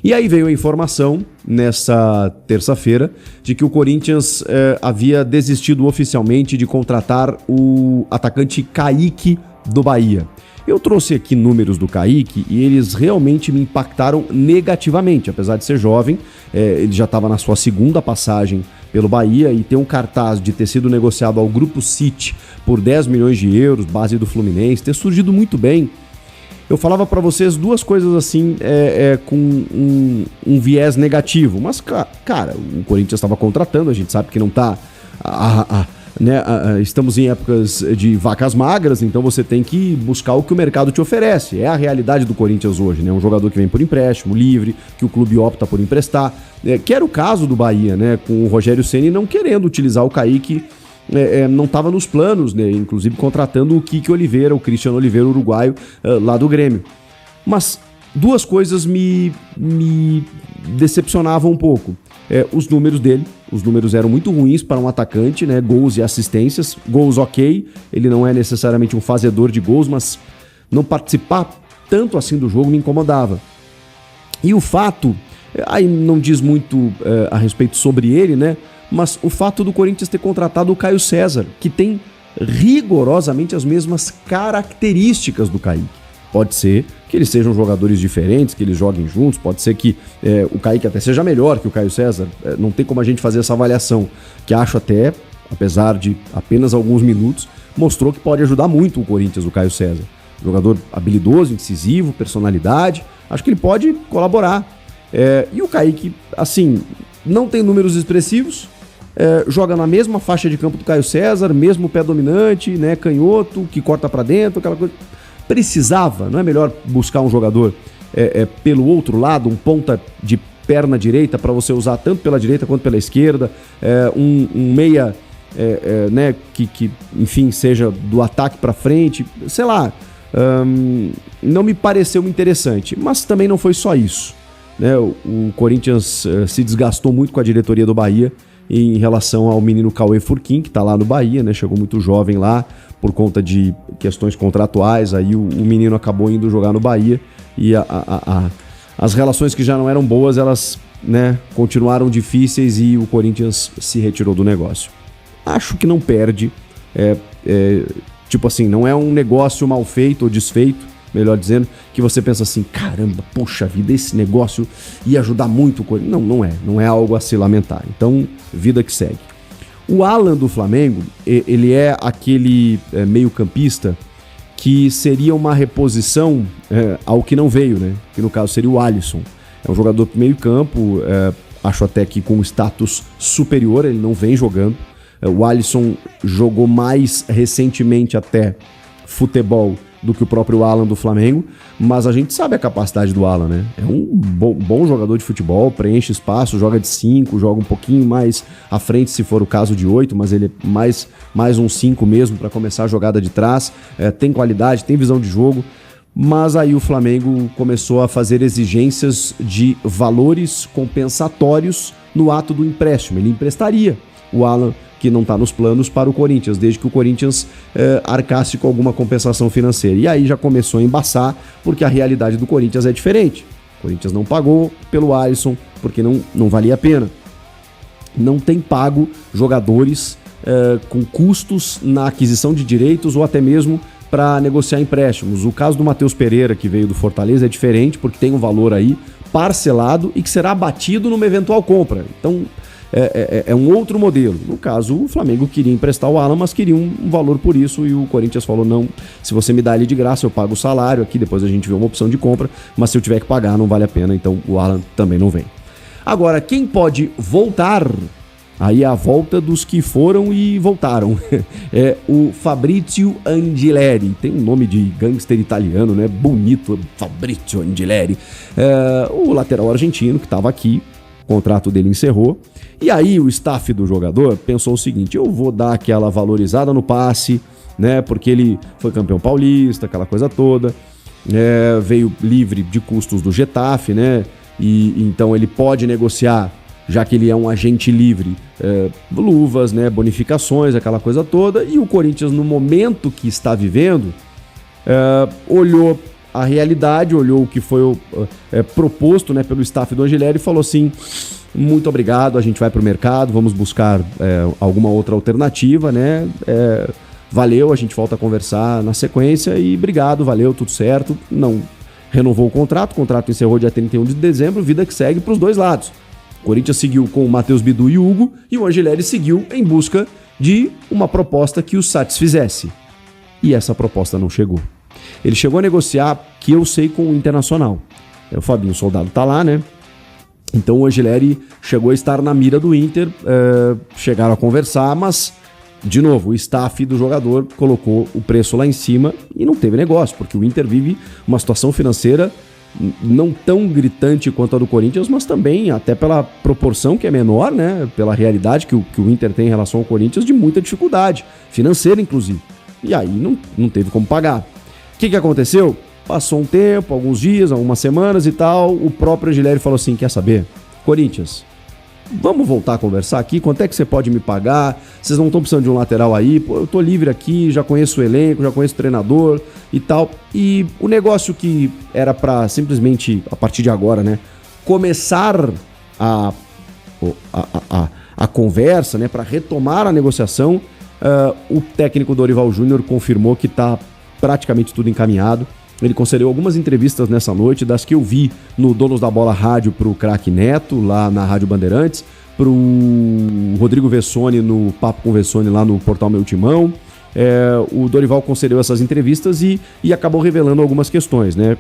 E aí veio a informação, nessa terça-feira, de que o Corinthians havia desistido oficialmente de contratar o atacante Kaique do Bahia. Eu trouxe aqui números do Kaique e eles realmente me impactaram negativamente, apesar de ser jovem. Ele já estava na sua segunda passagem pelo Bahia e tem um cartaz de ter sido negociado ao Grupo City por 10 milhões de euros, base do Fluminense, ter surgido muito bem. Eu falava para vocês duas coisas assim, com um viés negativo, mas, cara, o Corinthians estava contratando, a gente sabe que não está... estamos em épocas de vacas magras, então você tem que buscar o que o mercado te oferece. É a realidade do Corinthians hoje, né? Um jogador que vem por empréstimo, livre, que o clube opta por emprestar. Que era o caso do Bahia, né? Com o Rogério Ceni não querendo utilizar o Kaique, não estava nos planos, né? Inclusive contratando o Kike Oliveira, o Cristiano Oliveira, uruguaio, lá do Grêmio. Mas duas coisas me decepcionavam um pouco. Os números dele. Os números eram muito ruins para um atacante, né? Gols e assistências. Gols ok, ele não é necessariamente um fazedor de gols, mas não participar tanto assim do jogo me incomodava. E o fato, aí não diz muito a respeito sobre ele, né? Mas o fato do Corinthians ter contratado o Caio César, que tem rigorosamente as mesmas características do Kaique. Pode ser que eles sejam jogadores diferentes, que eles joguem juntos, pode ser que o Kaique até seja melhor que o Caio César, não tem como a gente fazer essa avaliação, que acho até, apesar de apenas alguns minutos, mostrou que pode ajudar muito o Corinthians, o Caio César. Jogador habilidoso, incisivo, personalidade, acho que ele pode colaborar. E o Kaique, assim, não tem números expressivos, joga na mesma faixa de campo do Caio César, mesmo pé dominante, né, canhoto, que corta pra dentro, aquela coisa. Precisava, não é melhor buscar um jogador pelo outro lado, um ponta de perna direita para você usar tanto pela direita quanto pela esquerda, um meia, né, que enfim seja do ataque para frente, sei lá, não me pareceu interessante, mas também não foi só isso, né? O Corinthians se desgastou muito com a diretoria do Bahia em relação ao menino Cauê Furquim, que está lá no Bahia, né? Chegou muito jovem lá, por conta de questões contratuais, aí o menino acabou indo jogar no Bahia e as relações que já não eram boas, elas, né, continuaram difíceis e o Corinthians se retirou do negócio. Acho que não perde, tipo assim, não é um negócio mal feito ou desfeito, melhor dizendo, que você pensa assim, caramba, poxa vida, esse negócio ia ajudar muito o Corinthians. Não é algo a se lamentar. Então, vida que segue. O Alan do Flamengo, ele é aquele meio-campista que seria uma reposição ao que não veio, né? Que no caso seria o Alisson. É um jogador de meio-campo, acho até que com status superior, ele não vem jogando. O Alisson jogou mais recentemente até futebol do que o próprio Alan do Flamengo, mas a gente sabe a capacidade do Alan, né? É um bom jogador de futebol, preenche espaço, joga de 5, joga um pouquinho mais à frente se for o caso de 8, mas ele é mais um 5 mesmo para começar a jogada de trás, tem qualidade, tem visão de jogo, mas aí o Flamengo começou a fazer exigências de valores compensatórios no ato do empréstimo. Ele emprestaria o Alan, que não está nos planos, para o Corinthians, desde que o Corinthians arcasse com alguma compensação financeira. E aí já começou a embaçar, porque a realidade do Corinthians é diferente. O Corinthians não pagou pelo Alisson, porque não valia a pena. Não tem pago jogadores com custos na aquisição de direitos ou até mesmo para negociar empréstimos. O caso do Matheus Pereira, que veio do Fortaleza, é diferente, porque tem um valor aí parcelado e que será abatido numa eventual compra. Então, é um outro modelo. No caso, o Flamengo queria emprestar o Alan, mas queria um valor por isso, e o Corinthians falou, não, se você me dá ele de graça, eu pago o salário aqui, depois a gente vê uma opção de compra, mas se eu tiver que pagar, não vale a pena, então o Alan também não vem. Agora, quem pode voltar, aí é a volta dos que foram e voltaram, é o Fabrizio Angileri, tem um nome de gangster italiano, né, bonito, Fabrizio Angileri, o lateral argentino que estava aqui, o contrato dele encerrou, e aí o staff do jogador pensou o seguinte, eu vou dar aquela valorizada no passe, né, porque ele foi campeão paulista, aquela coisa toda, veio livre de custos do Getafe, né, e então ele pode negociar, já que ele é um agente livre, luvas, né, bonificações, aquela coisa toda, e o Corinthians, no momento que está vivendo, olhou a realidade, olhou o que foi proposto, né, pelo staff do Angileri e falou assim: muito obrigado, a gente vai para o mercado, vamos buscar alguma outra alternativa, né? Valeu, a gente volta a conversar na sequência e obrigado, valeu, tudo certo. Não renovou o contrato encerrou dia 31 de dezembro, vida que segue para os dois lados. O Corinthians seguiu com o Matheus Bidu e Hugo e o Angileri seguiu em busca de uma proposta que o satisfizesse. E essa proposta não chegou. Ele chegou a negociar, que eu sei, com o Internacional. O Fabinho Soldado tá lá, né? Então o Angileri chegou a estar na mira do Inter, chegaram a conversar, mas, de novo, o staff do jogador colocou o preço lá em cima e não teve negócio, porque o Inter vive uma situação financeira não tão gritante quanto a do Corinthians, mas também, até pela proporção que é menor, né? Pela realidade que o Inter tem em relação ao Corinthians, de muita dificuldade, financeira inclusive. E aí não teve como pagar. O que aconteceu? Passou um tempo, alguns dias, algumas semanas e tal, o próprio Angileri falou assim: quer saber? Corinthians, vamos voltar a conversar aqui, quanto é que você pode me pagar? Vocês não estão precisando de um lateral aí? Pô, eu tô livre aqui, já conheço o elenco, já conheço o treinador e tal. E o negócio que era pra simplesmente, a partir de agora, né, começar a conversa, né, para retomar a negociação, o técnico Dorival Júnior confirmou que tá praticamente tudo encaminhado. Ele concedeu algumas entrevistas nessa noite, das que eu vi no Donos da Bola Rádio pro Craque Neto, lá na Rádio Bandeirantes, pro Rodrigo Vessone no Papo com Vessone lá no Portal Meu Timão. O Dorival concedeu essas entrevistas e acabou revelando algumas questões, né?